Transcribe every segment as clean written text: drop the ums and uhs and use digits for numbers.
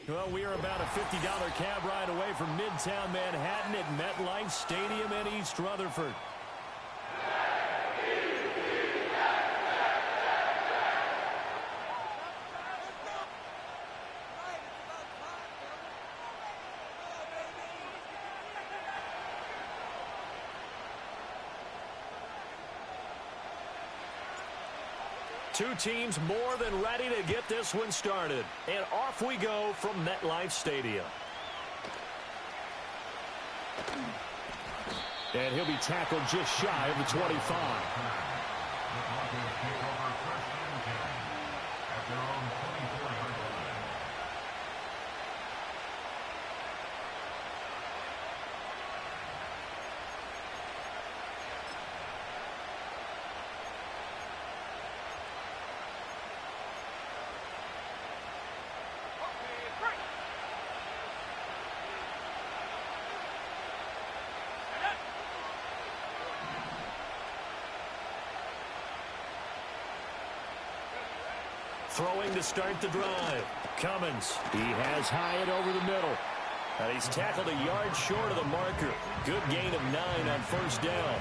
Well, we are about a $50 cab ride away from Midtown Manhattan at MetLife Stadium in East Rutherford. Two teams more than ready to get this one started. And off we go from MetLife Stadium. And he'll be tackled just shy of the 25. Throwing to start the drive. Cummins. He has Hyatt over the middle. And he's tackled a yard short of the marker. Good gain of 9 on first down.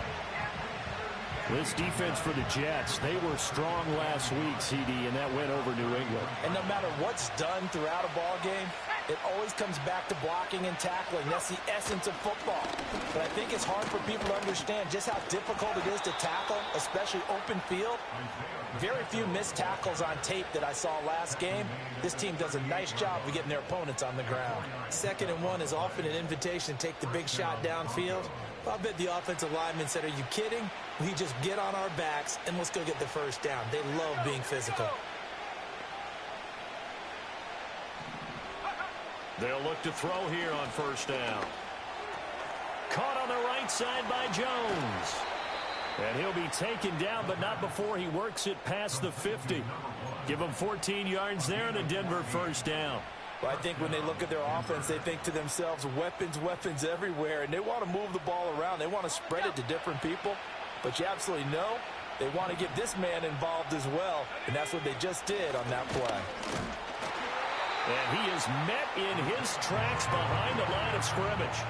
This defense for the Jets, they were strong last week, CD, and that went over New England. And no matter what's done throughout a ball game, it always comes back to blocking and tackling. That's the essence of football. But I think it's hard for people to understand just how difficult it is to tackle, especially open field. Very few missed tackles on tape that I saw last game. This team does a nice job of getting their opponents on the ground. 2nd and 1 is often an invitation to take the big shot downfield. I bet the offensive lineman said, "Are you kidding? We just get on our backs and let's go get the first down." They love being physical. They'll look to throw here on first down. Caught on the right side by Jones. And he'll be taken down, but not before he works it past the 50. Give him 14 yards there and a Denver first down. Well, I think when they look at their offense, they think to themselves, weapons, weapons everywhere, and they want to move the ball around. They want to spread it to different people, but you absolutely know they want to get this man involved as well, and that's what they just did on that play. And he is met in his tracks behind the line of scrimmage.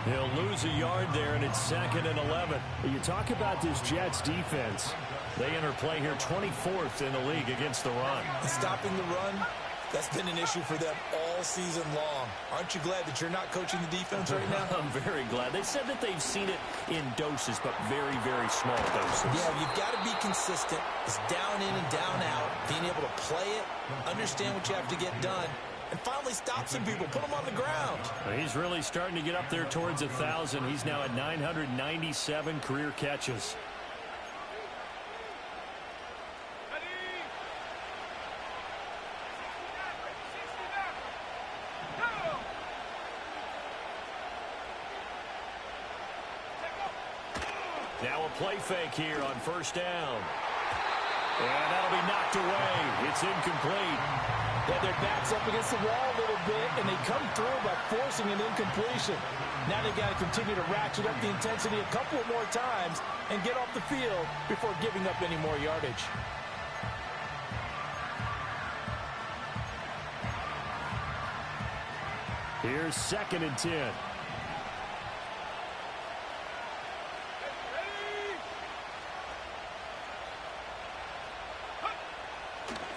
He'll lose a yard there, and it's 2nd and 11. You talk about this Jets defense. They enter play here 24th in the league against the run. Stopping the run, that's been an issue for them all season long. Aren't you glad that you're not coaching the defense right now? I'm very glad. They said that they've seen it in doses, but very, very small doses. Yeah, you've got to be consistent. It's down in and down out, being able to play it, understand what you have to get done, and finally stop some people, put them on the ground. He's really starting to get up there towards 1,000. He's now at 997 career catches. Now a play fake here on first down. And that'll be knocked away. It's incomplete. Yeah, their back's up against the wall a little bit, and they come through by forcing an incompletion. Now they've got to continue to ratchet up the intensity a couple of more times and get off the field before giving up any more yardage. Here's 2nd and 10.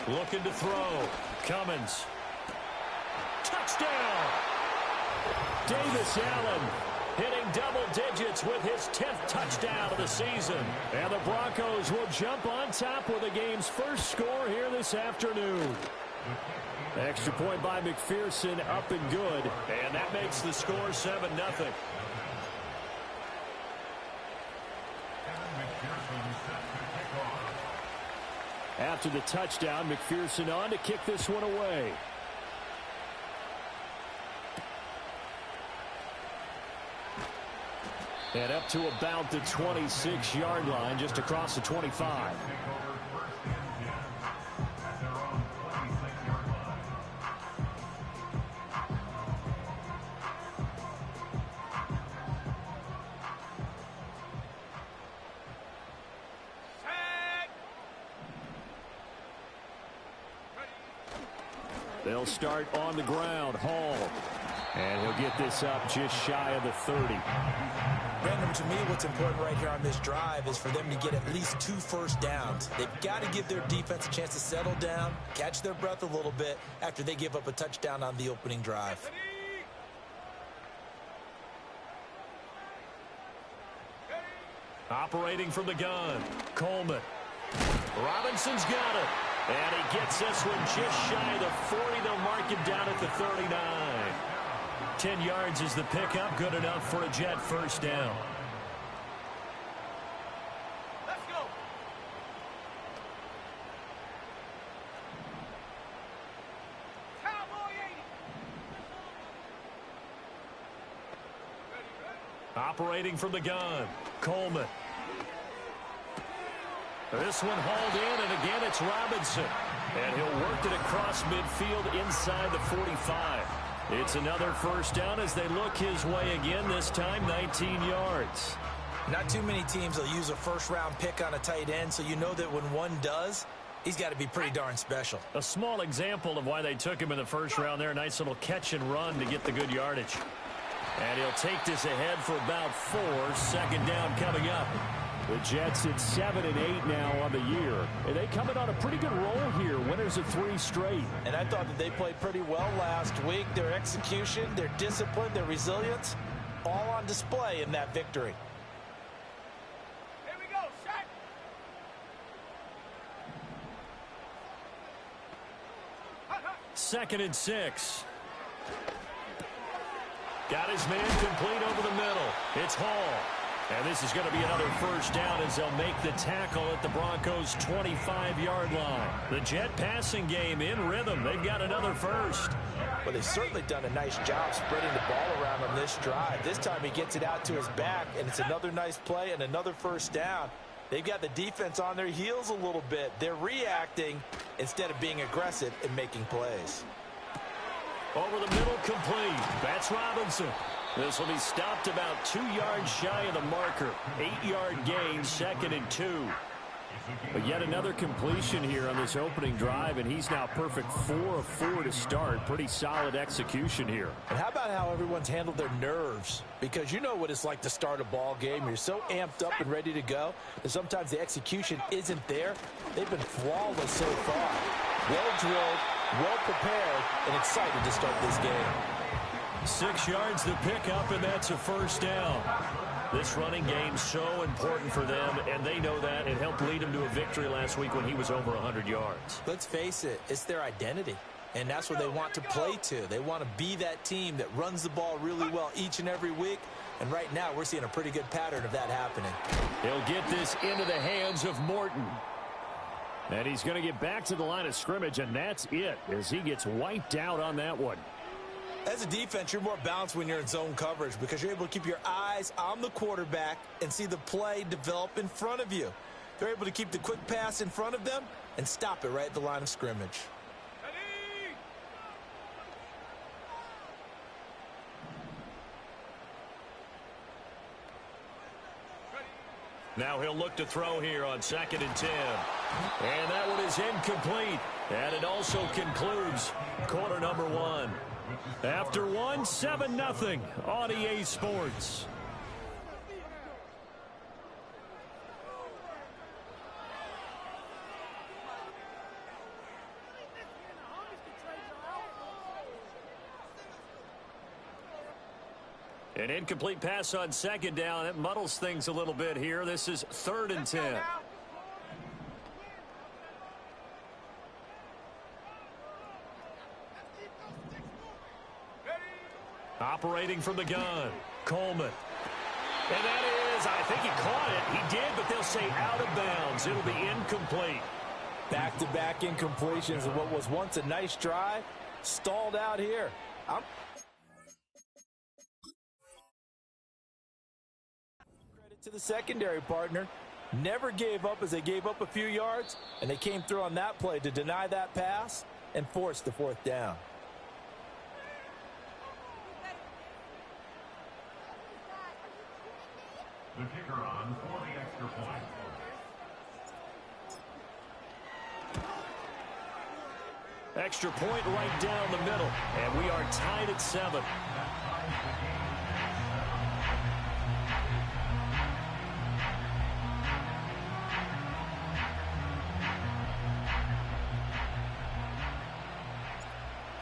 Looking to throw. Cummins. Touchdown! Davis Allen hitting double digits with his 10th touchdown of the season. And the Broncos will jump on top with the game's first score here this afternoon. Extra point by McPherson, up and good. And that makes the score 7-0. After the touchdown, McPherson on to kick this one away. And up to about the 26-yard line, just across the 25. They'll start on the ground. Hall. And he'll get this up just shy of the 30. Brandon, to me, what's important right here on this drive is for them to get at least 2 first downs. They've got to give their defense a chance to settle down, catch their breath a little bit after they give up a touchdown on the opening drive. Operating from the gun, Coleman. Robinson's got it. And he gets this one just shy of the 40. They'll mark him down at the 39. 10 yards is the pickup. Good enough for a Jet first down. Let's go. Cowboy 80. Operating from the gun, Coleman. This one hauled in, and again it's Robinson. And he'll work it across midfield inside the 45. It's another first down as they look his way again, this time 19 yards. Not too many teams will use a first-round pick on a tight end, so you know that when one does, he's got to be pretty darn special. A small example of why they took him in the first round there. Nice little catch and run to get the good yardage. And he'll take this ahead for about 4. Second down coming up. The Jets at 7 and 8 now on the year. And they coming on a pretty good roll here. Winners of 3 straight. And I thought that they played pretty well last week. Their execution, their discipline, their resilience, all on display in that victory. Here we go, set. Second and 6. Got his man complete over the middle. It's Hall. And this is going to be another first down as they'll make the tackle at the Broncos' 25-yard line. The Jet passing game in rhythm. They've got another first. Well, they've certainly done a nice job spreading the ball around on this drive. This time he gets it out to his back, and it's another nice play and another first down. They've got the defense on their heels a little bit. They're reacting instead of being aggressive and making plays. Over the middle, complete. That's Robinson. This will be stopped about 2 yards shy of the marker. 8-yard gain, second and 2. But yet another completion here on this opening drive, and he's now perfect 4 of 4 to start. Pretty solid execution here. And how about how everyone's handled their nerves? Because you know what it's like to start a ball game. You're so amped up and ready to go, and sometimes the execution isn't there. They've been flawless so far. Well drilled, well prepared, and excited to start this game. 6 yards to pick up, and that's a first down. This running game so important for them, and they know that. It helped lead them to a victory last week when he was over 100 yards. Let's face it, it's their identity, and that's what they want to play to. They want to be that team that runs the ball really well each and every week, and right now we're seeing a pretty good pattern of that happening. He'll get this into the hands of Morton. And he's going to get back to the line of scrimmage, and that's it as he gets wiped out on that one. As a defense, you're more balanced when you're in zone coverage because you're able to keep your eyes on the quarterback and see the play develop in front of you. They're able to keep the quick pass in front of them and stop it right at the line of scrimmage. Now he'll look to throw here on 2nd and 10. And that one is incomplete. And it also concludes quarter number 1. After 1, 7-0 on EA Sports. An incomplete pass on 2nd down. It muddles things a little bit here. This is 3rd and 10. Operating from the gun, Coleman. And that is, I think he caught it. He did, but they'll say out of bounds. It'll be incomplete. Back-to-back incompletions of what was once a nice drive, stalled out here. Credit to the secondary partner. Never gave up as they gave up a few yards, and they came through on that play to deny that pass and force the 4th down. The kicker on for the extra point. Extra point right down the middle, and we are tied at 7.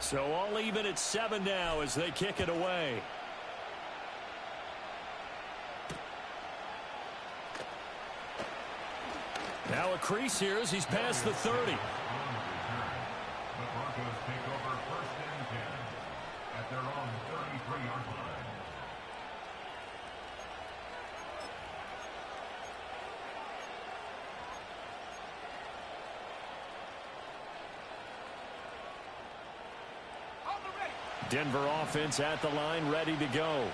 So all even at 7 now as they kick it away. Now a crease here as he's past the 30. The Broncos take over 1st and 10 at their own 33-yard line. Denver offense at the line, ready to go.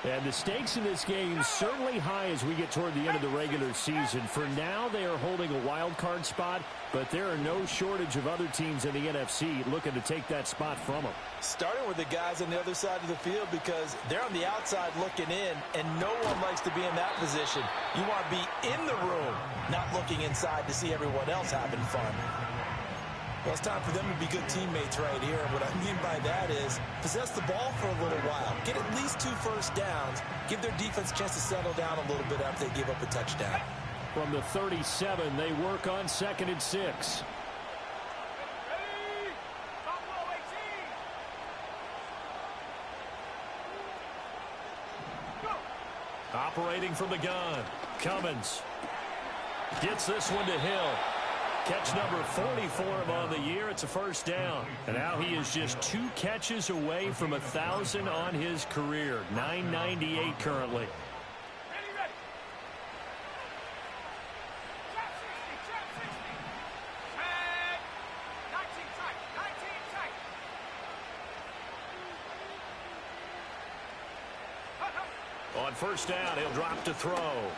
And the stakes in this game certainly high as we get toward the end of the regular season. For now, they are holding a wild card spot, but there are no shortage of other teams in the NFC looking to take that spot from them. Starting with the guys on the other side of the field because they're on the outside looking in, and no one likes to be in that position. You want to be in the room, not looking inside to see everyone else having fun. Well, it's time for them to be good teammates right here. And what I mean by that is possess the ball for a little while. Get at least 2 first downs. Give their defense a chance to settle down a little bit after they give up a touchdown. From the 37, they work on 2nd and 6. Operating from the gun, Cummins gets this one to Hill. Catch number 44 on the year. It's a first down. And now he is just 2 catches away from 1,000 on his career. 998 currently. Ready. Trap 60. Tag. 19 tight. On first down, he'll drop to throw.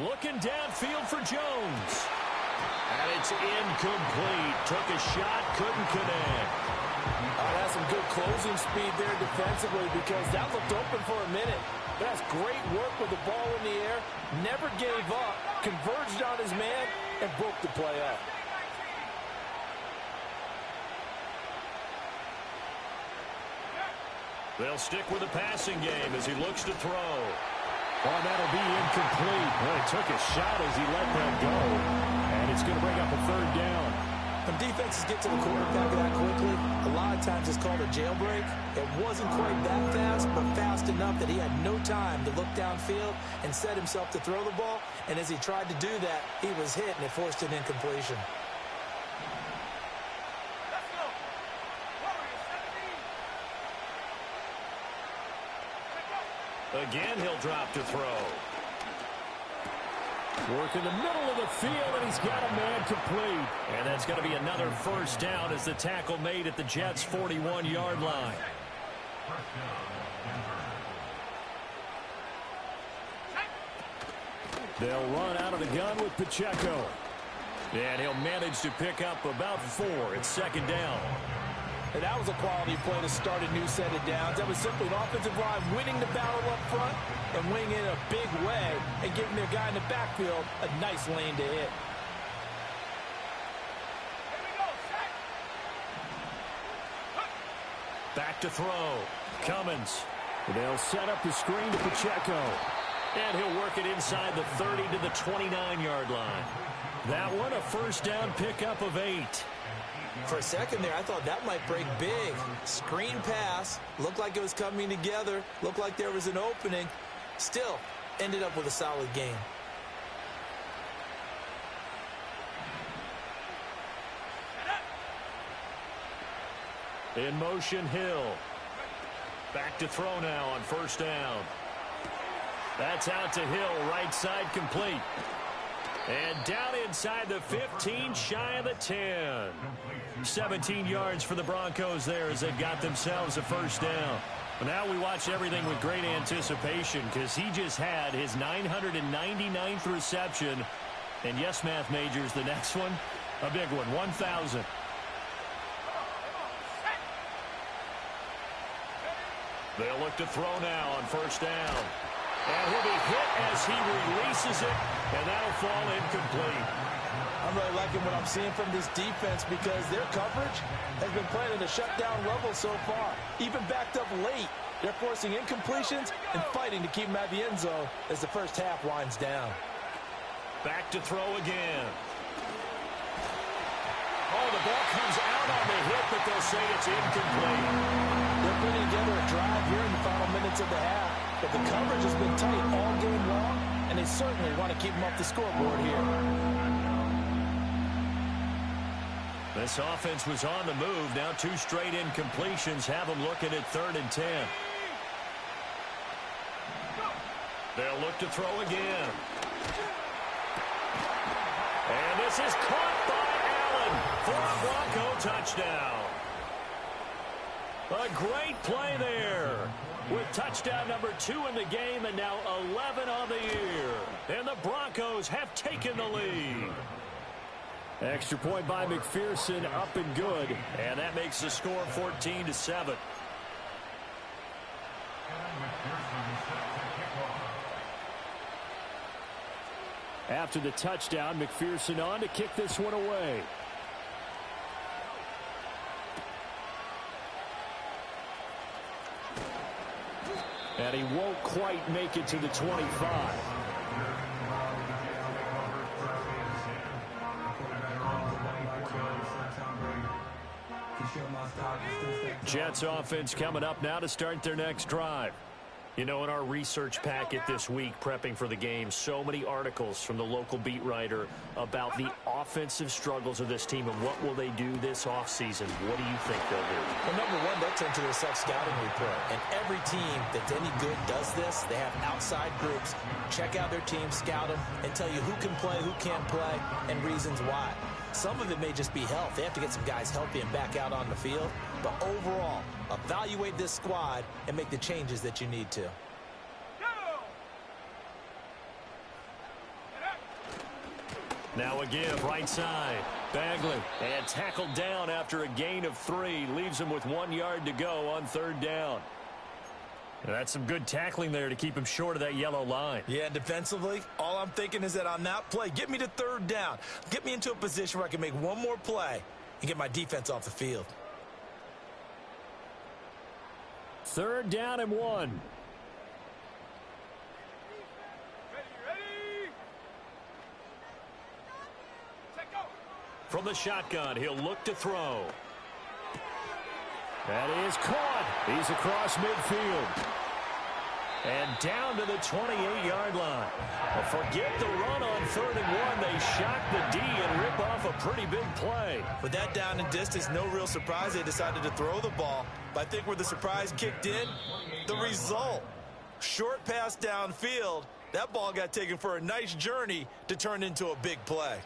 Looking downfield for Jones. And it's incomplete. Took a shot, couldn't connect. That's some good closing speed there defensively because that looked open for a minute. That's great work with the ball in the air. Never gave up. Converged on his man and broke the play up. They'll stick with the passing game as he looks to throw. Oh, that'll be incomplete. Well, he took a shot as he let that go. And it's going to bring up a 3rd down. When defenses get to the quarterback that quickly, a lot of times it's called a jailbreak. It wasn't quite that fast, but fast enough that he had no time to look downfield and set himself to throw the ball. And as he tried to do that, he was hit and it forced an incompletion. Let's go. Warriors 17. Again, he'll drop to throw. Work in the middle of the field, and he's got a man complete. And that's going to be another first down as the tackle made at the Jets' 41-yard line. They'll run out of the gun with Pacheco. And he'll manage to pick up about 4. It's 2nd down. And that was a quality play to start a new set of downs. That was simply an offensive line winning the battle up front and winning in a big way and giving their guy in the backfield a nice lane to hit. Here we go. Set. Back to throw. Cummins. They'll set up the screen to Pacheco. And he'll work it inside the 30 to the 29-yard line. That one a first down pickup of 8. For a second there, I thought that might break big. Screen pass. Looked like it was coming together. Looked like there was an opening. Still, ended up with a solid gain. In motion, Hill. Back to throw now on first down. That's out to Hill, right side complete. And down inside the 15, shy of the 10. 17 yards for the Broncos there as they've got themselves a first down. Now we watch everything with great anticipation because he just had his 999th reception. And yes, math majors, the next one, a big one, 1,000. They'll look to throw now on first down. And he'll be hit as he releases it, and that'll fall incomplete. I'm really liking what I'm seeing from this defense because their coverage has been playing at a shutdown level so far. Even backed up late, they're forcing incompletions and fighting to keep them at the end zone as the first half winds down. Back to throw again. Oh, the ball comes out on the hit, but they'll say it's incomplete. They're putting together a drive here in the final minutes of the half, but the coverage has been tight all game long, and they certainly want to keep them off the scoreboard here. This offense was on the move. Now 2 straight incompletions have them looking at 3rd and 10. They'll look to throw again. And this is caught by Allen for a Bronco touchdown. A great play there with touchdown number 2 in the game and now 11 on the year. And the Broncos have taken the lead. Extra point by McPherson, up and good. And that makes the score 14-7. After the touchdown, McPherson on to kick this one away. And he won't quite make it to the 25. Jets offense coming up now to start their next drive. You know, in our research packet this week, prepping for the game, so many articles from the local beat writer about the offensive struggles of this team and what will they do this offseason. What do you think they'll do? Well, number one, they'll turn to their self-scouting report. And every team that's any good does this. They have outside groups. Check out their team, scout them, and tell you who can play, who can't play, and reasons why. Some of it may just be health. They have to get some guys healthy and back out on the field. But overall, evaluate this squad and make the changes that you need to. Now again, right side. Bagley, and tackled down after a gain of 3. Leaves him with 1 yard to go on 3rd down. And that's some good tackling there to keep him short of that yellow line. Yeah, and defensively, all I'm thinking is that on that play, get me to 3rd down. Get me into a position where I can make one more play and get my defense off the field. 3rd down and 1. From the shotgun, he'll look to throw. That is caught. He's across midfield. And down to the 28-yard line. Well, forget the run on 3rd and 1. They shock the D and rip off a pretty big play. With that down and distance, no real surprise they decided to throw the ball. But I think where the surprise kicked in, the result. Short pass downfield. That ball got taken for a nice journey to turn into a big play.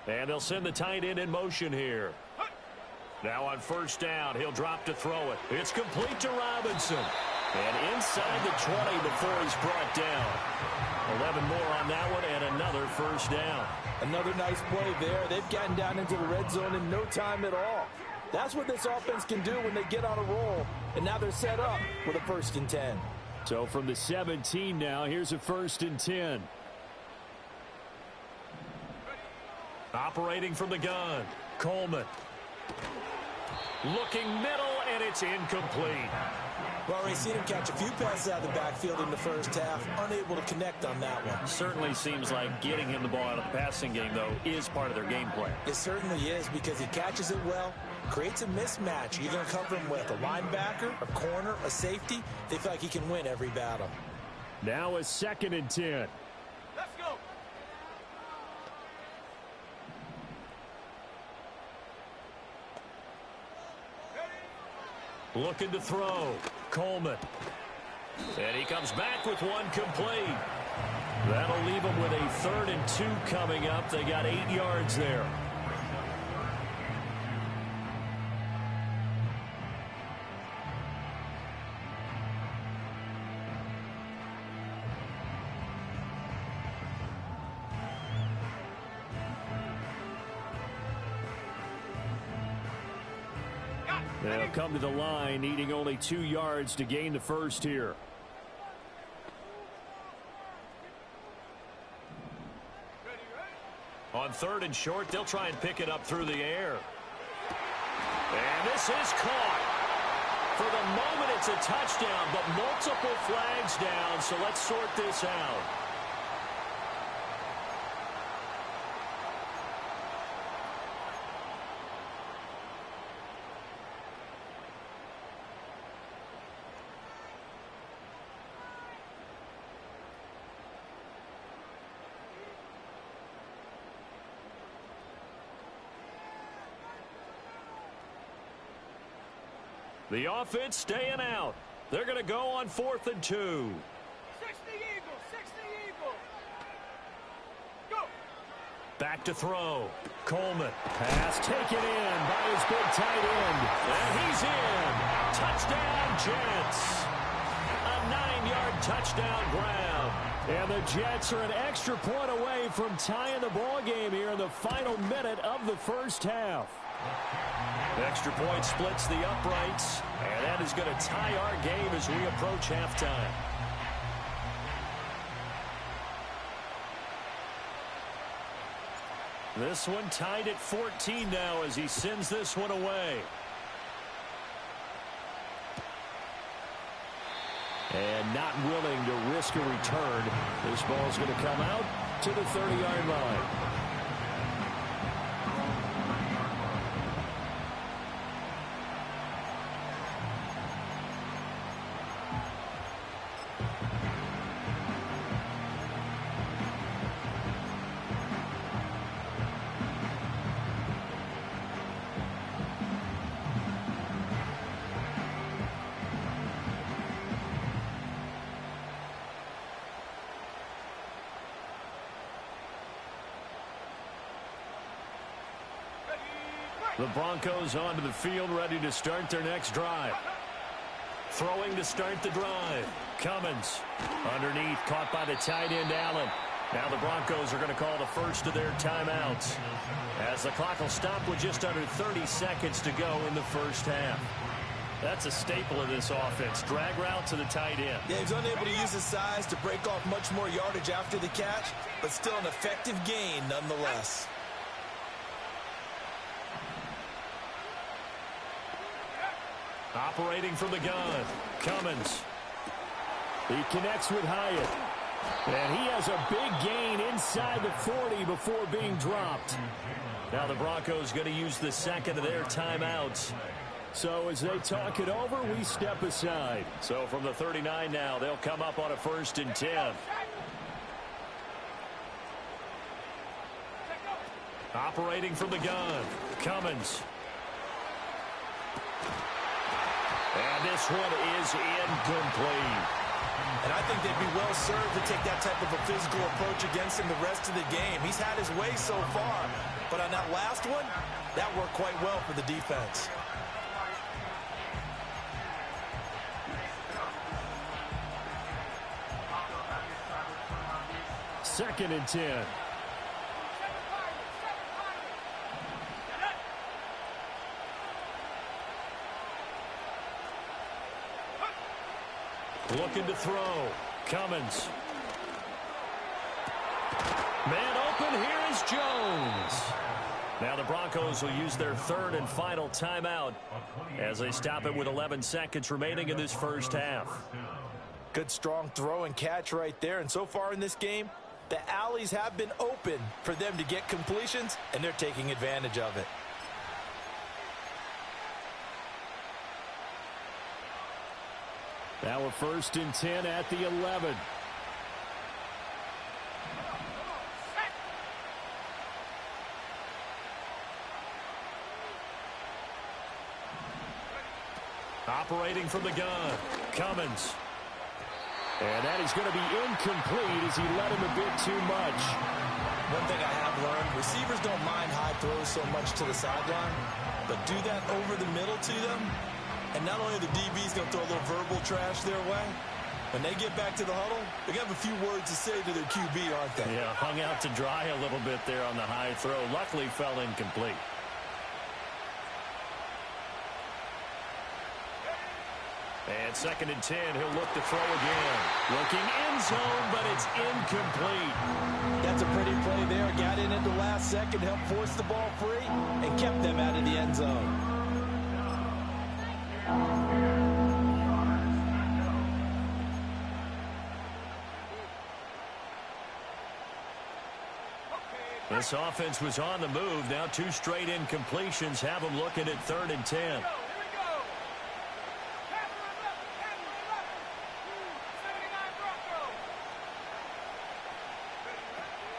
And they'll send the tight end in motion here. Now on 1st down, he'll drop to throw it. It's complete to Robinson. And inside the 20 before he's brought down. 11 more on that one and another 1st down. Another nice play there. They've gotten down into the red zone in no time at all. That's what this offense can do when they get on a roll. And now they're set up with a 1st and 10. So from the 17 now, here's a 1st and 10. Operating from the gun, Coleman. Looking middle, and it's incomplete. Well, already seen him catch a few passes out of the backfield in the first half. Unable to connect on that one. Certainly seems like getting him the ball out of the passing game, though, is part of their game plan. It certainly is because he catches it well, creates a mismatch. You're going to cover him with a linebacker, a corner, a safety. They feel like he can win every battle. Now a 2nd and 10. Let's go. Looking to throw. Coleman. And he comes back with one complete. That'll leave him with a 3rd and 2 coming up. They got 8 yards there. They'll come to the line, needing only 2 yards to gain the first here. On 3rd and short, they'll try and pick it up through the air. And this is caught. For the moment, it's a touchdown, but multiple flags down, so let's sort this out. The offense staying out. They're going to go on 4th and 2. 60 Eagles, 60 Eagles. Go. Back to throw. Coleman. Pass taken in by his big tight end. And he's in. Touchdown, Jets. A 9-yard touchdown grab. And the Jets are an extra point away from tying the ball game here in the final minute of the first half. Extra point splits the uprights, and that is going to tie our game as we approach halftime. This one tied at 14 now as he sends this one away. And not willing to risk a return. This ball's going to come out to the 30-yard line. The Broncos onto the field, ready to start their next drive. Throwing to start the drive. Cummins underneath, caught by the tight end Allen. Now the Broncos are going to call the first of their timeouts, as the clock will stop with just under 30 seconds to go in the first half. That's a staple of this offense. Drag route to the tight end. Yeah, he's unable to use his size to break off much more yardage after the catch, but still an effective gain nonetheless. Operating from the gun, Cummins. He connects with Hyatt. And he has a big gain inside the 40 before being dropped. Now the Broncos going to use the second of their timeouts. So as they talk it over, we step aside. So from the 39 now, they'll come up on a 1st and 10. Operating from the gun, Cummins. And this one is incomplete. And I think they'd be well served to take that type of a physical approach against him the rest of the game. He's had his way so far, but on that last one, that worked quite well for the defense. Second and 10. Looking to throw. Cummins. Man open. Here is Jones. Now the Broncos will use their 3rd and final timeout as they stop it with 11 seconds remaining in this first half. Good strong throw and catch right there. And so far in this game, the alleys have been open for them to get completions, and they're taking advantage of it. Now a 1st and 10 at the 11. Operating from the gun, Cummins. And that is going to be incomplete as he led him a bit too much. One thing I have learned, receivers don't mind high throws so much to the sideline, but do that over the middle to them. And not only are the DBs going to throw a little verbal trash their way, when they get back to the huddle, they're going to have a few words to say to their QB, aren't they? Yeah, hung out to dry a little bit there on the high throw. Luckily fell incomplete. And 2nd and 10, he'll look to throw again. Looking end zone, but it's incomplete. That's a pretty play there. Got in at the last second, helped force the ball free, and kept them out of the end zone. This offense was on the move. Now 2 straight incompletions have them looking at 3rd and 10.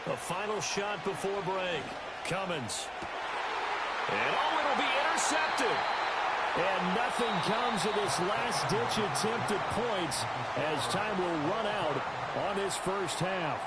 A final shot before break. Cummins. And it'll be intercepted. And nothing comes of this last-ditch attempt at points as time will run out on this first half.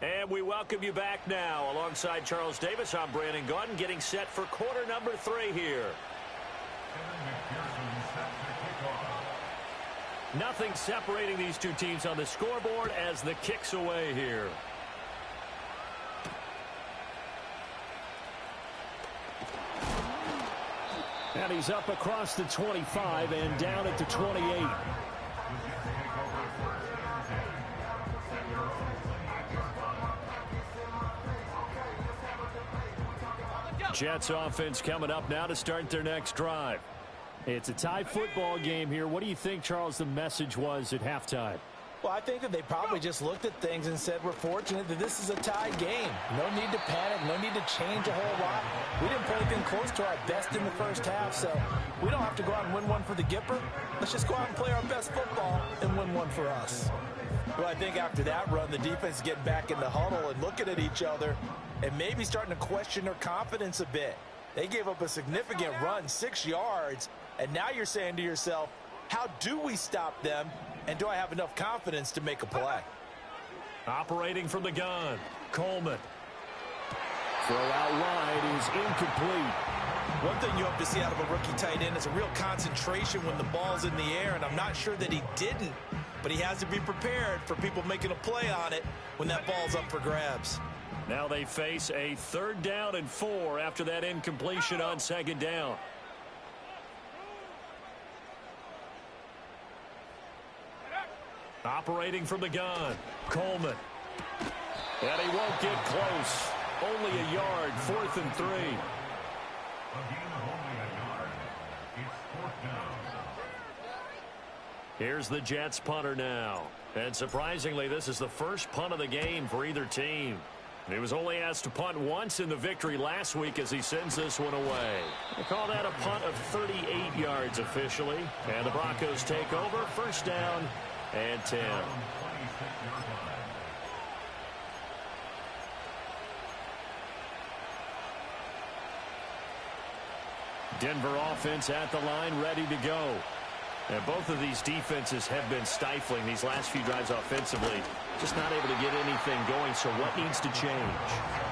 And we welcome you back now. Alongside Charles Davis, I'm Brandon Gaudin, getting set for quarter number 3 here. Nothing separating these two teams on the scoreboard as the kick's away here. And he's up across the 25 and down at the 28. Jets offense coming up now to start their next drive. It's a tie football game here. What do you think, Charles, the message was at halftime? Well, I think that they probably just looked at things and said, we're fortunate that this is a tied game. No need to panic. No need to change a whole lot. We didn't play anything close to our best in the first half, so we don't have to go out and win one for the Gipper. Let's just go out and play our best football and win one for us. Well, I think after that run, the defense is getting back in the huddle and looking at each other and maybe starting to question their confidence a bit. They gave up a significant run, 6 yards, and now you're saying to yourself, how do we stop them, and do I have enough confidence to make a play? Operating from the gun, Coleman. Throw out wide is incomplete. One thing you hope to see out of a rookie tight end is a real concentration when the ball's in the air, and I'm not sure that he didn't, but he has to be prepared for people making a play on it when that ball's up for grabs. Now they face a 3rd down and 4 after that incompletion on 2nd down. Operating from the gun, Coleman. And he won't get close. Only a yard, 4th and 3. A gain of only a yard. It's 4th down. Here's the Jets punter now. And surprisingly, this is the first punt of the game for either team. He was only asked to punt once in the victory last week as he sends this one away. They call that a punt of 38 yards officially. And the Broncos take over, 1st down and 10. Denver offense at the line, ready to go. And both of these defenses have been stifling these last few drives offensively. Just not able to get anything going, so what needs to change?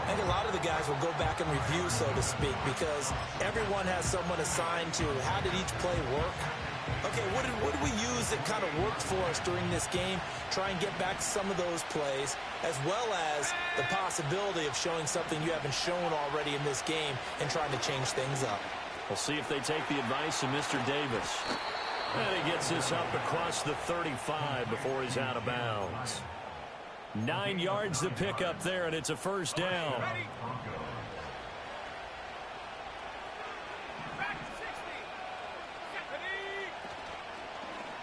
I think a lot of the guys will go back and review, so to speak, because everyone has someone assigned to how did each play work. Okay, what did we use that kind of worked for us during this game? Try and get back some of those plays, as well as the possibility of showing something you haven't shown already in this game and trying to change things up. We'll see if they take the advice of Mr. Davis. And he gets this up across the 35 before he's out of bounds. 9 yards to pick up there, and it's a 1st down.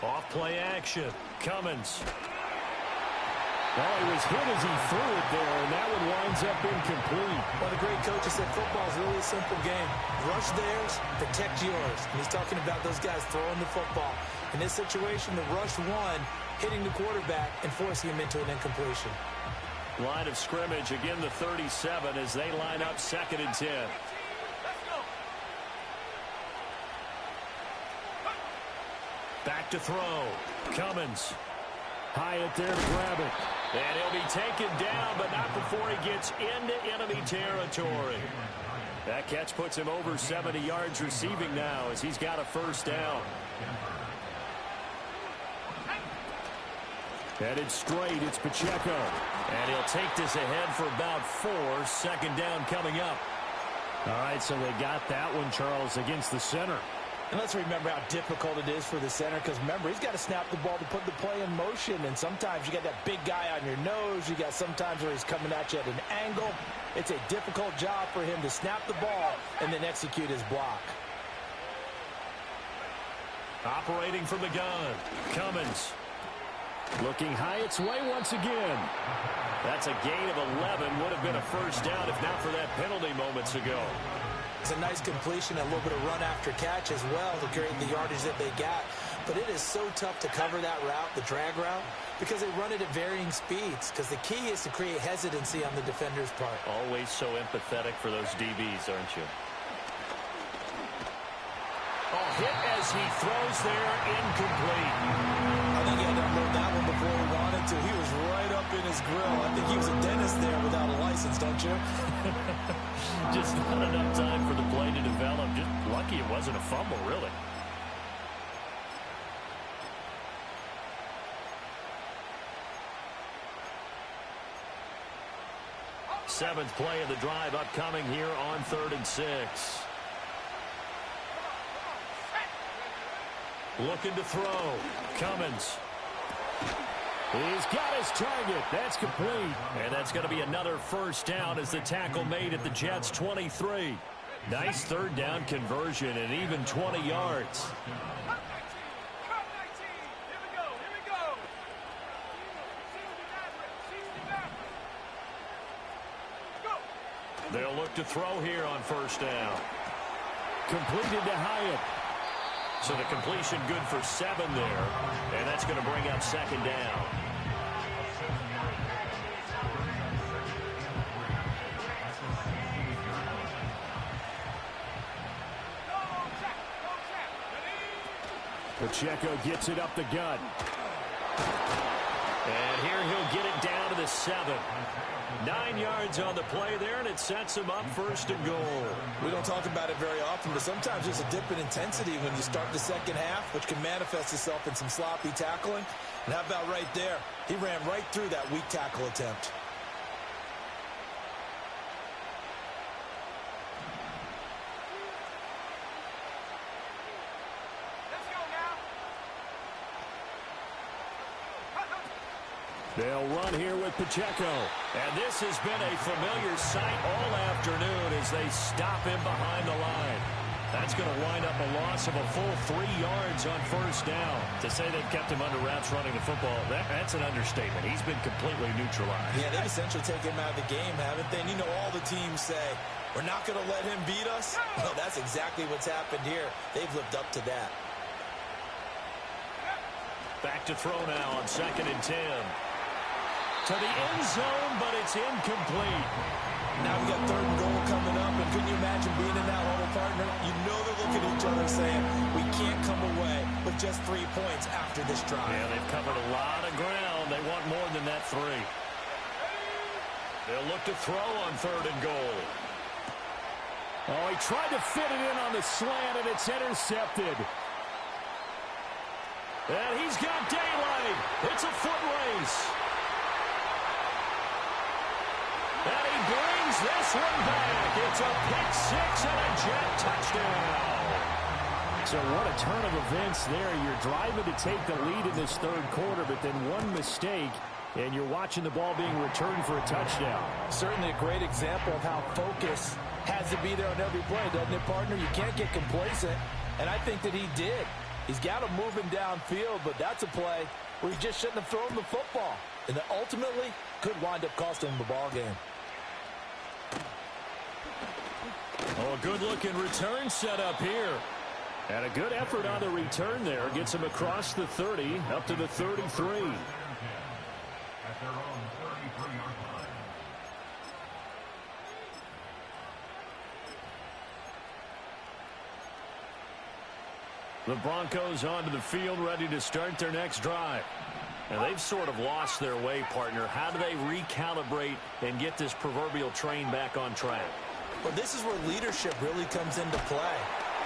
Off play action. Cummins. Well, he was hit as he threw it there, and that one winds up incomplete. One of the great coaches said football is really a simple game. Rush theirs, protect yours. And he's talking about those guys throwing the football. In this situation, the rush one, hitting the quarterback and forcing him into an incompletion. Line of scrimmage, again the 37 as they line up 2nd and 10. Back to throw. Cummins. High up there to grab it. And he'll be taken down, but not before he gets into enemy territory. That catch puts him over 70 yards receiving now as he's got a 1st down. Headed straight, it's Pacheco. And he'll take this ahead for about 4. Second down coming up. All right, so they got that one, Charles, against the center. And let's remember how difficult it is for the center, because remember, he's got to snap the ball to put the play in motion, and sometimes you got that big guy on your nose. You got sometimes where he's coming at you at an angle. It's a difficult job for him to snap the ball and then execute his block. Operating from the gun, Cummins. Looking high its way once again. That's a gain of 11. Would have been a first down if not for that penalty moments ago. It's a nice completion, a little bit of run after catch as well to create the yardage that they got. But it is so tough to cover that route, the drag route, because they run it at varying speeds. Because the key is to create hesitancy on the defender's part. Always so empathetic for those DBs, aren't you? Oh, hit as he throws there, incomplete. I think he had to unload that one before he wanted to. He was right up in his grill. I think he was a dentist there without a license, don't you? Just not enough time for the play to develop. Just lucky it wasn't a fumble, really. Seventh play of the drive upcoming here on 3rd and 6. Looking to throw. Cummins. He's got his target. That's complete. And that's going to be another first down as the tackle made at the Jets' 23. Nice third down conversion and even 20 yards. They'll look to throw here on first down. Completed to Hyatt. So the completion good for 7 there. And that's going to bring up second down. Pacheco gets it up the gut. And here he'll get it down to the 7. 9 yards on the play there, and it sets him up 1st and goal. We don't talk about it very often, but sometimes there's a dip in intensity when you start the second half, which can manifest itself in some sloppy tackling. And how about right there? He ran right through that weak tackle attempt. They'll run here with Pacheco. And this has been a familiar sight all afternoon as they stop him behind the line. That's going to wind up a loss of a full 3 yards on first down. To say they've kept him under wraps running the football, that's an understatement. He's been completely neutralized. Yeah, they've essentially taken him out of the game, haven't they? And you know all the teams say, we're not going to let him beat us. Well, that's exactly what's happened here. They've lived up to that. Back to throw now on 2nd and 10. To the end zone, but it's incomplete. Now we got 3rd and goal coming up, and can you imagine being in that huddle, partner? You know they're looking at each other saying, we can't come away with just 3 points after this drive. Yeah, they've covered a lot of ground. They want more than that 3. They'll look to throw on 3rd and goal. Oh, he tried to fit it in on the slant, and it's intercepted. And he's got daylight. It's a foot race. And he brings this one back. It's a pick 6 and a Jet touchdown. So what a turn of events there. You're driving to take the lead in this 3rd quarter, but then one mistake, and you're watching the ball being returned for a touchdown. Certainly a great example of how focus has to be there on every play, doesn't it, partner? You can't get complacent, and I think that he did. He's got him moving downfield, but that's a play where he just shouldn't have thrown the football. And that ultimately could wind up costing him the ball game. Oh, a good-looking return set up here. And a good effort on the return there. Gets him across the 30, up to the 33. At their own 33-yard line. The Broncos onto the field, ready to start their next drive. And they've sort of lost their way, partner. How do they recalibrate and get this proverbial train back on track? Well, this is where leadership really comes into play.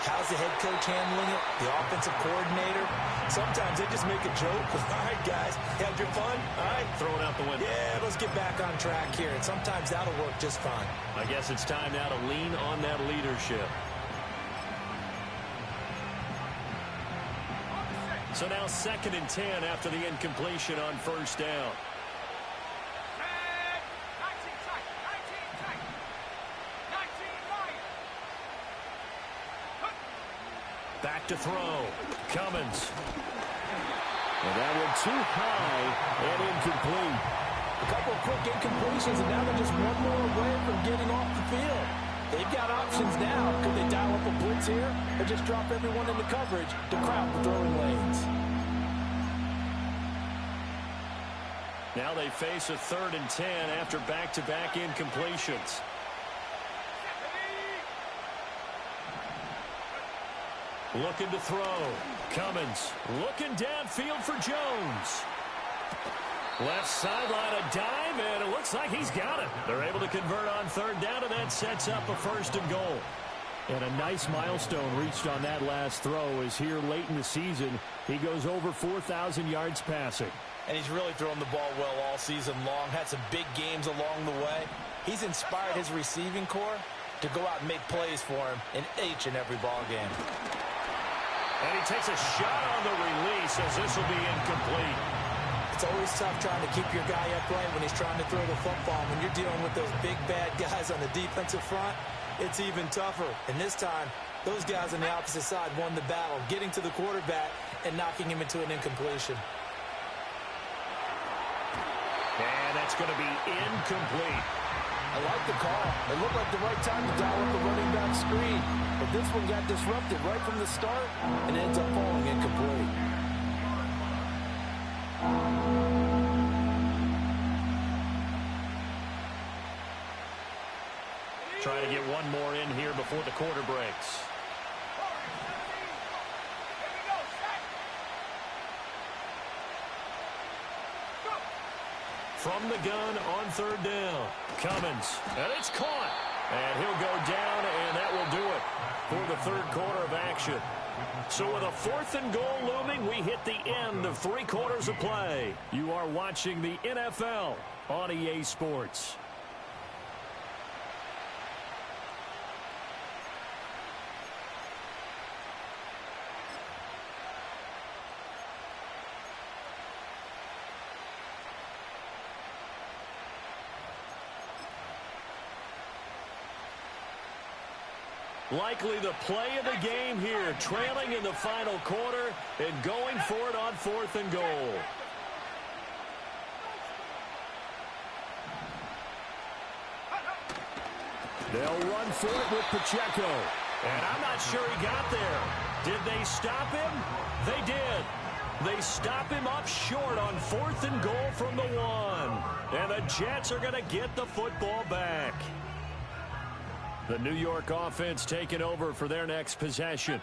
How's the head coach handling it? The offensive coordinator? Sometimes they just make a joke. All right, guys, had your fun? All right, Throw it out the window. yeah, let's get back on track here. And sometimes that'll work just fine. I guess it's time now to lean on that leadership. So now 2nd and 10 after the incompletion on first down. 19 tight. 19 right. Back to throw. Cummins. And that one too high and incomplete. A couple of quick incompletions, and now they're just one more away from getting off the field. They've got options now. Could they dial up a blitz here or just drop everyone into coverage to crowd the throwing lanes? Now they face a 3rd and 10 after back-to-back incompletions. Looking to throw. Cummins looking downfield for Jones. Left sideline a dive, and it looks like he's got it. They're able to convert on 3rd down, and that sets up a 1st and goal. And a nice milestone reached on that last throw is here late in the season. He goes over 4,000 yards passing. And he's really thrown the ball well all season long. Had some big games along the way. He's inspired his receiving corps to go out and make plays for him in each and every ball game. And he takes a shot on the release as this will be incomplete. It's always tough trying to keep your guy upright when he's trying to throw the football. When you're dealing with those big, bad guys on the defensive front, it's even tougher. And this time, those guys on the opposite side won the battle, getting to the quarterback and knocking him into an incompletion. And that's going to be incomplete. I like the call. It looked like the right time to dial up the running back screen. But this one got disrupted right from the start and ends up falling incomplete. Trying to get one more in here before the quarter breaks. From the gun on 3rd down. Cummins. And it's caught. And he'll go down, and that will do it for the 3rd quarter of action. So with a 4th and goal looming, we hit the end of 3 quarters of play. You are watching the NFL on EA Sports. Likely the play of the game here, trailing in the final quarter and going for it on 4th and goal. They'll run for it with Pacheco. And I'm not sure he got there. Did they stop him? They did. They stop him up short on 4th and goal from the 1. And the Jets are going to get the football back. The New York offense taking over for their next possession.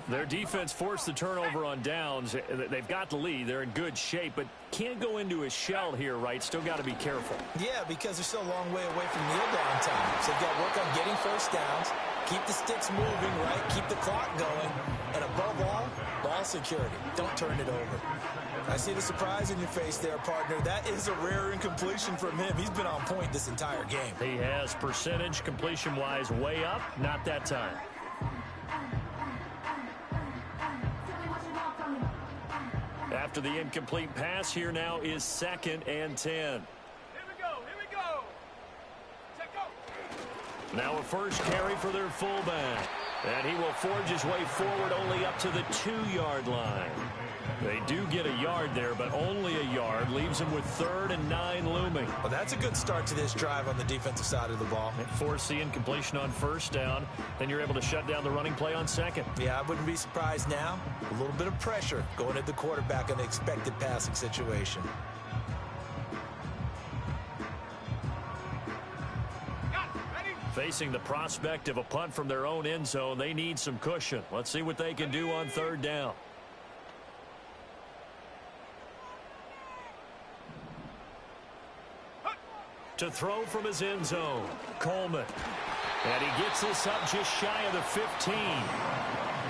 Their defense forced the turnover on downs. They've got the lead. They're in good shape, but can't go into a shell here, right? Still got to be careful. Yeah, because they're still a long way away from kneel down time. So they've got to work on getting first downs, keep the sticks moving, right? Keep the clock going. And above all, ball security. Don't turn it over. I see the surprise in your face there, partner. That is a rare incompletion from him. He's been on point this entire game. He has percentage completion-wise way up. Not that time. After the incomplete pass, here now is 2nd and 10. Here we go. Check go. Now a first carry for their fullback. And he will forge his way forward only up to the 2-yard line. They do get a yard there, but only a yard. Leaves them with 3rd and 9 looming. Well, that's a good start to this drive on the defensive side of the ball. Force the incompletion on 1st down. Then you're able to shut down the running play on 2nd. Yeah, I wouldn't be surprised now. A little bit of pressure going at the quarterback in the expected passing situation. Facing the prospect of a punt from their own end zone, they need some cushion. Let's see what they can do on 3rd down. To throw from his end zone, Coleman. And he gets this up just shy of the 15.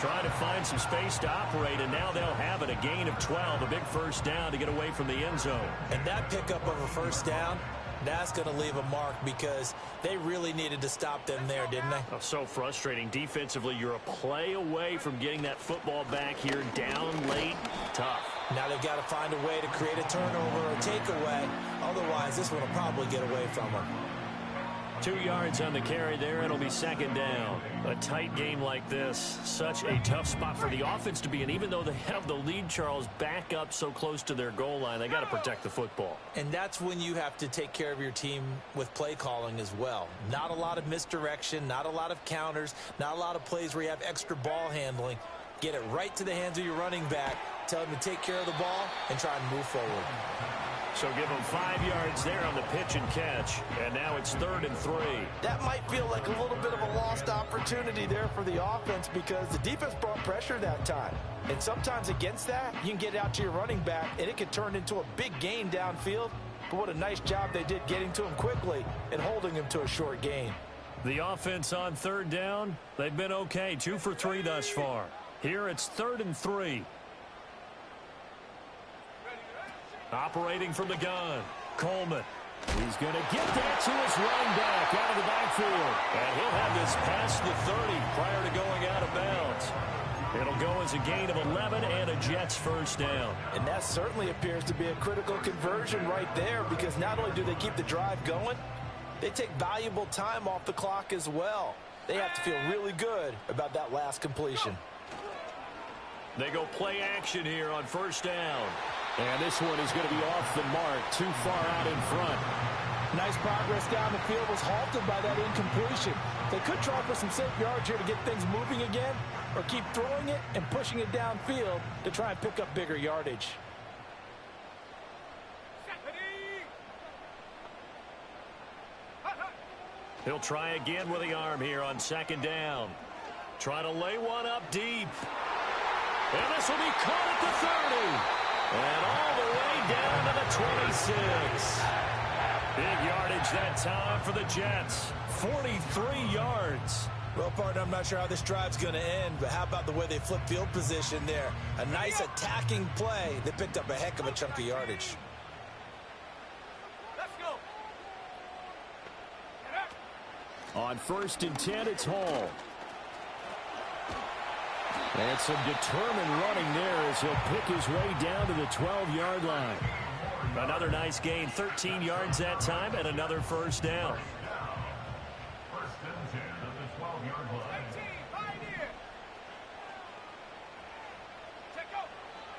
Trying to find some space to operate, and now they'll have it. A gain of 12, a big first down to get away from the end zone. And that pickup of a first down, that's going to leave a mark because they really needed to stop them there, didn't they? Oh, so frustrating. Defensively, you're a play away from getting that football back here, down late. Tough. Now they've got to find a way to create a turnover or a takeaway. Otherwise, this one will probably get away from them. 2 yards on the carry there. It'll be second down. A tight game like this, such a tough spot for the offense to be in. Even though they have the lead, Charles, back up so close to their goal line, they got to protect the football. And that's when you have to take care of your team with play calling as well. Not a lot of misdirection, not a lot of counters, not a lot of plays where you have extra ball handling. Get it right to the hands of your running back. Tell him to take care of the ball and try and move forward. So give them 5 yards there on the pitch and catch. And now it's 3rd and 3. That might feel like a little bit of a lost opportunity there for the offense because the defense brought pressure that time. And sometimes against that, you can get out to your running back, and it can turn into a big gain downfield. But what a nice job they did getting to him quickly and holding him to a short gain. The offense on 3rd down, they've been okay. 2 for 3 thus far. Here it's 3rd and 3. Operating from the gun, Coleman. He's going to get that to his running back out of the backfield. And he'll have this past the 30 prior to going out of bounds. It'll go as a gain of 11 and a Jets first down. And that certainly appears to be a critical conversion right there because not only do they keep the drive going, they take valuable time off the clock as well. They have to feel really good about that last completion. They go play action here on first down. And this one is going to be off the mark, too far out in front. Nice progress down the field was halted by that incompletion. They could try for some safe yards here to get things moving again, or keep throwing it and pushing it downfield to try and pick up bigger yardage. He'll try again with the arm here on second down. Trying to lay one up deep. And this will be caught at the 30. And all the way down to the 26. Big yardage that time for the Jets. 43 yards. Well, partner, I'm not sure how this drive's going to end, but how about the way they flip field position there? A nice attacking play that picked up a heck of a chunk of yardage. Let's go. On 1st and 10, it's Hall. And some determined running there as he'll pick his way down to the 12-yard line. Another nice gain, 13 yards that time, and another first down. First and 10 at the 12-yard line.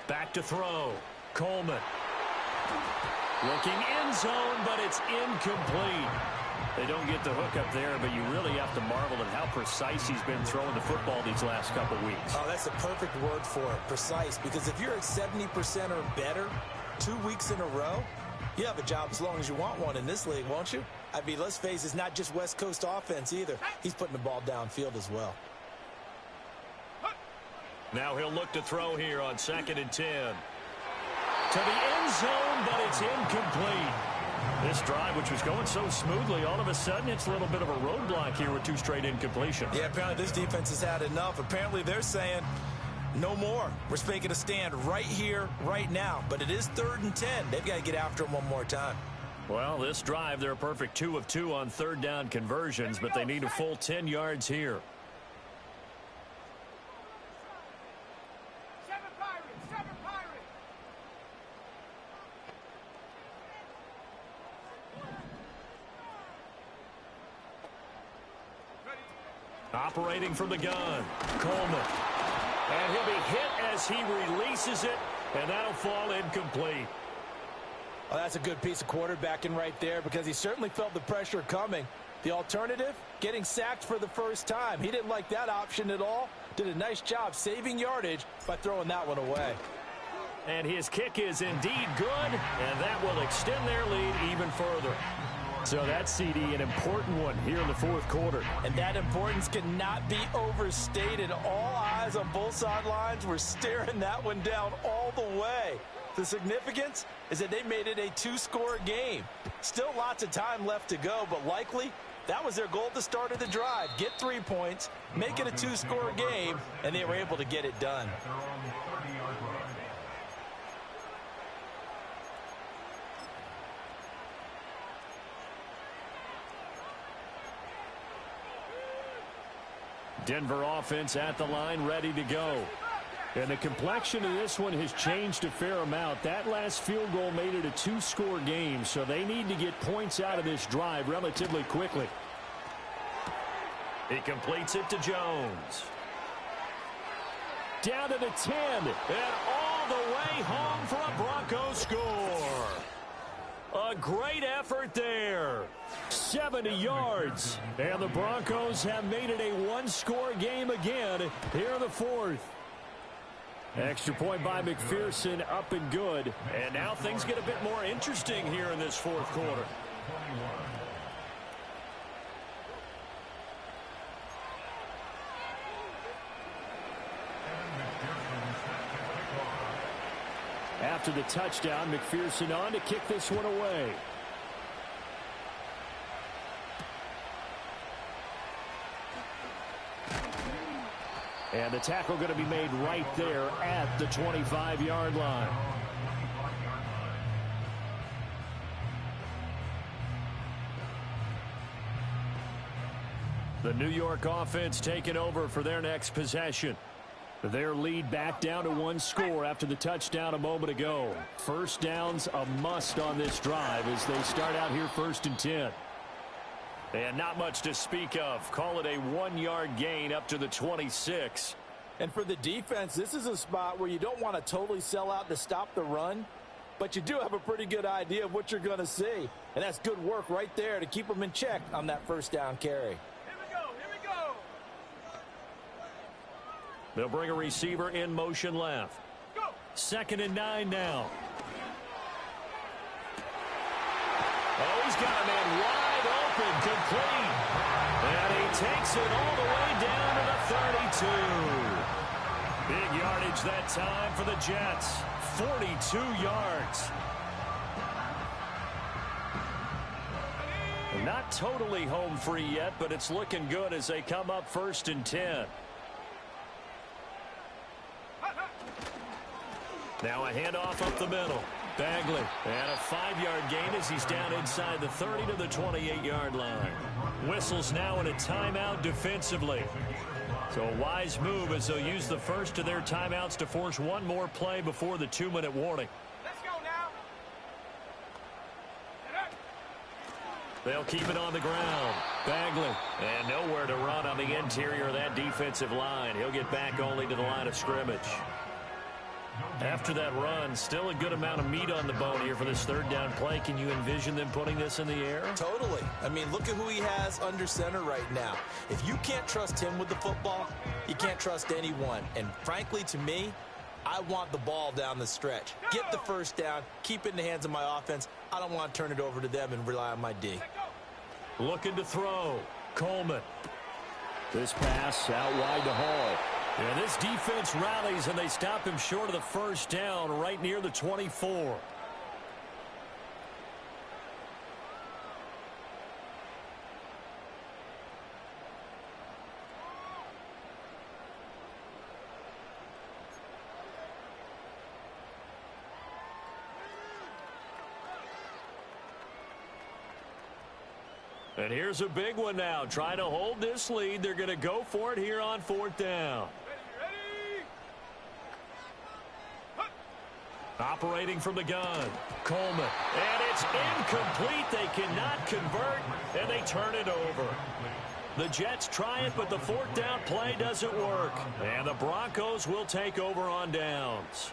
Back to throw. Coleman. Looking end zone, but it's incomplete. They don't get the hook up there, but you really have to marvel at how precise he's been throwing the football these last couple weeks. Oh, that's a perfect word for it, precise, because if you're at 70% or better 2 weeks in a row, you have a job as long as you want one in this league, won't you? I mean, let's face it, it's not just West Coast offense either. He's putting the ball downfield as well. Now he'll look to throw here on 2nd and 10. To the end zone, but it's incomplete. This drive, which was going so smoothly, all of a sudden it's a little bit of a roadblock here with 2 straight incompletions. Yeah, apparently this defense has had enough. Apparently they're saying no more. We're making a stand right here, right now. But it is 3rd and 10. They've got to get after him one more time. Well, this drive, they're a perfect 2 of 2 on 3rd down conversions, but they need a full 10 yards here. Operating from the gun, Coleman. And he'll be hit as he releases it, and that'll fall incomplete. Well, that's a good piece of quarterbacking right there because he certainly felt the pressure coming. The alternative, getting sacked for the first time. He didn't like that option at all. Did a nice job saving yardage by throwing that one away. And his kick is indeed good, and that will extend their lead even further. So that's, CD, an important one here in the 4th quarter. And that importance cannot be overstated. All eyes on both sidelines were staring that one down all the way. The significance is that they made it a 2-score game. Still lots of time left to go, but likely That was their goal at the start of the drive. Get 3 points, make it a 2-score game, and they were able to get it done. At their own 30-yard line. Denver offense at the line, ready to go. And the complexion of this one has changed a fair amount. That last field goal made it a 2-score game, so they need to get points out of this drive relatively quickly. He completes it to Jones. Down to the 10. And all the way home for a Broncos score. A great effort there. 70 yards. And the Broncos have made it a 1-score game again here in the fourth. Extra point by McPherson, up and good. And now things get a bit more interesting here in this fourth quarter. After the touchdown, McPherson on to kick this one away. And the tackle going to be made right there at the 25-yard line. The New York offense taking over for their next possession. Their lead back down to 1 score after the touchdown a moment ago. First down's a must on this drive as they start out here 1st and 10. And not much to speak of. Call it a 1-yard gain up to the 26. And for the defense, this is a spot where you don't want to totally sell out to stop the run, but you do have a pretty good idea of what you're going to see. And that's good work right there to keep them in check on that first down carry. Here we go, here we go. They'll bring a receiver in motion left. Go. 2nd and 9 now. Oh, he's got a man wide open, complete. And he takes it all the way down to the 32. Big yardage that time for the Jets. 42 yards. Not totally home free yet, but it's looking good as they come up 1st and 10. Now a handoff up the middle. Bagley, and a 5-yard gain as he's down inside the 30 to the 28-yard line. Whistles now in a timeout defensively. So a wise move as they'll use the first of their timeouts to force one more play before the 2-minute warning. Let's go now. They'll keep it on the ground. Bagley, and nowhere to run on the interior of that defensive line. He'll get back only to the line of scrimmage. After that run, still a good amount of meat on the bone here for this 3rd down play. Can you envision them putting this in the air? Totally. I mean, look at who he has under center right now. If you can't trust him with the football, you can't trust anyone. And frankly, to me, I want the ball down the stretch. Get the first down, keep it in the hands of my offense. I don't want to turn it over to them and rely on my D. Looking to throw. Coleman. This pass out wide to Hall. And this defense rallies, and they stop him short of the first down right near the 24. And here's a big one now. Trying to hold this lead. They're going to go for it here on 4th down. Operating from the gun. Coleman. And it's incomplete. They cannot convert, and they turn it over. The Jets try it, but the 4th down play doesn't work. And the Broncos will take over on downs.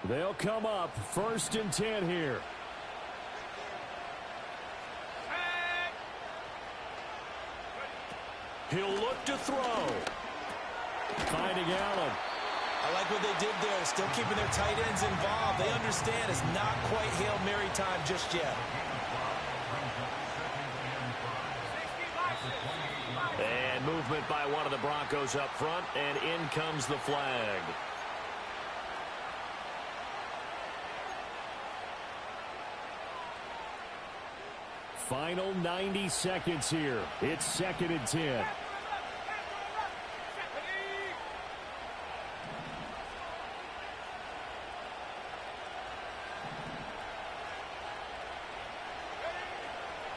They'll come up 1st and 10 here. He'll look to throw. Finding Allen. I like what they did there, still keeping their tight ends involved. They understand it's not quite Hail Mary time just yet. And movement by one of the Broncos up front, and in comes the flag. Final 90 seconds here. It's 2nd and 10.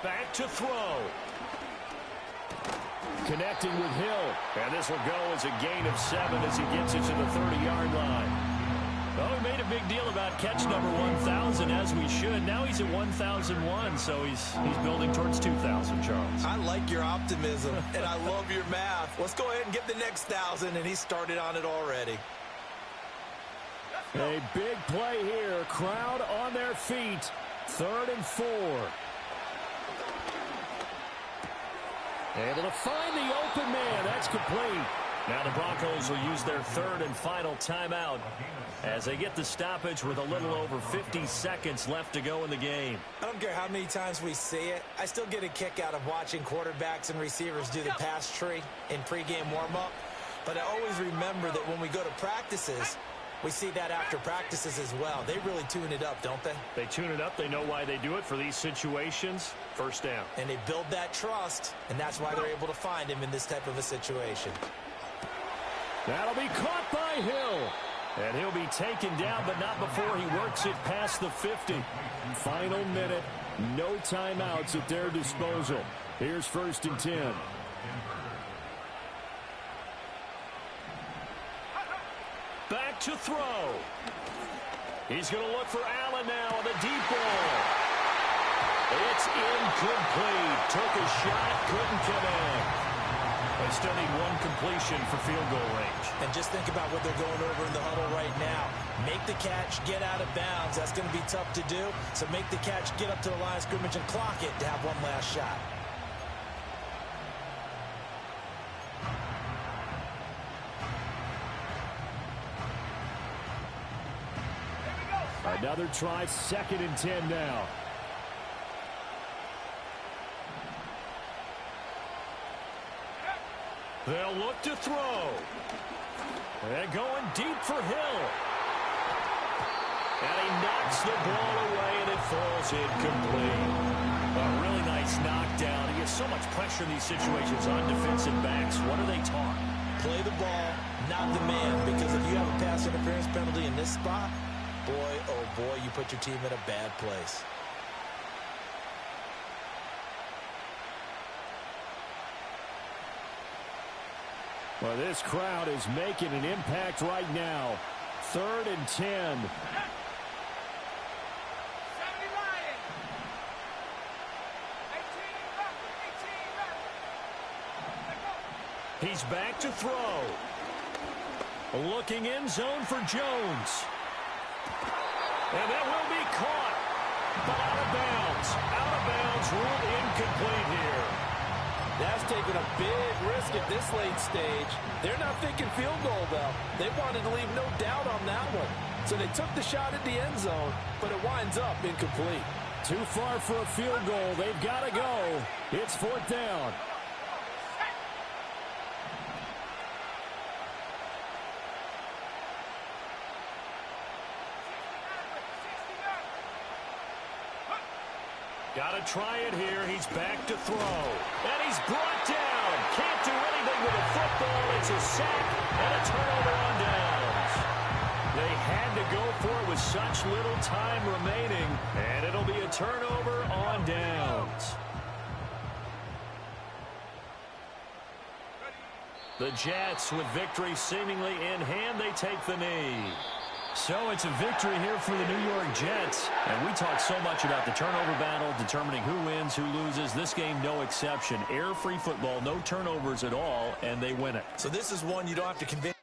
Back to throw. Connecting with Hill. And this will go as a gain of 7 as he gets it to the 30-yard line. Well, we made a big deal about catch number 1,000, as we should. Now he's at 1,001, so he's building towards 2,000, Charles. I like your optimism, and I love your math. Let's go ahead and get the next 1,000, and he started on it already. A big play here. Crowd on their feet. 3rd and 4. Able to find the open man. That's complete. Now the Broncos will use their 3rd and final timeout as they get the stoppage with a little over 50 seconds left to go in the game. I don't care how many times we see it. I still get a kick out of watching quarterbacks and receivers do the pass tree in pregame warm-up. But I always remember that when we go to practices, we see that after practices as well. They really tune it up, don't they? They tune it up. They know why they do it for these situations. 1st down. And they build that trust, and that's why they're able to find him in this type of a situation. That'll be caught by Hill. And he'll be taken down, but not before he works it past the 50. Final minute. No timeouts at their disposal. Here's 1st and 10. Back to throw. He's going to look for Allen now on the deep ball. It's incomplete. Took a shot, couldn't connect. They still need one completion for field goal range. And just think about what they're going over in the huddle right now. Make the catch, get out of bounds. That's going to be tough to do. So make the catch, get up to the line of scrimmage, and clock it to have one last shot. Another try, 2nd and 10 now. They'll look to throw. And going deep for Hill. And he knocks the ball away, and it falls incomplete. A really nice knockdown. He has so much pressure in these situations on defensive backs. What are they taught? Play the ball, not the man. Because if you have a pass interference penalty in this spot, boy, oh boy, you put your team in a bad place. Well, this crowd is making an impact right now. 3rd and 10. He's back to throw. Looking end zone for Jones. And that will be caught. But out of bounds. Out of bounds. Ruled incomplete here. That's taking a big risk at this late stage. They're not thinking field goal, though. They wanted to leave no doubt on that one. So they took the shot at the end zone, but it winds up incomplete. Too far for a field goal. They've got to go. It's 4th down. Got to try it here. He's back to throw. And he's brought down. Can't do anything with a football. It's a sack and a turnover on downs. They had to go for it with such little time remaining. And it'll be a turnover on downs. The Jets, with victory seemingly in hand, they take the knee. So it's a victory here for the New York Jets. And we talked so much about the turnover battle, determining who wins, who loses. This game, no exception. Error-free football, no turnovers at all, and they win it. So this is one you don't have to convince.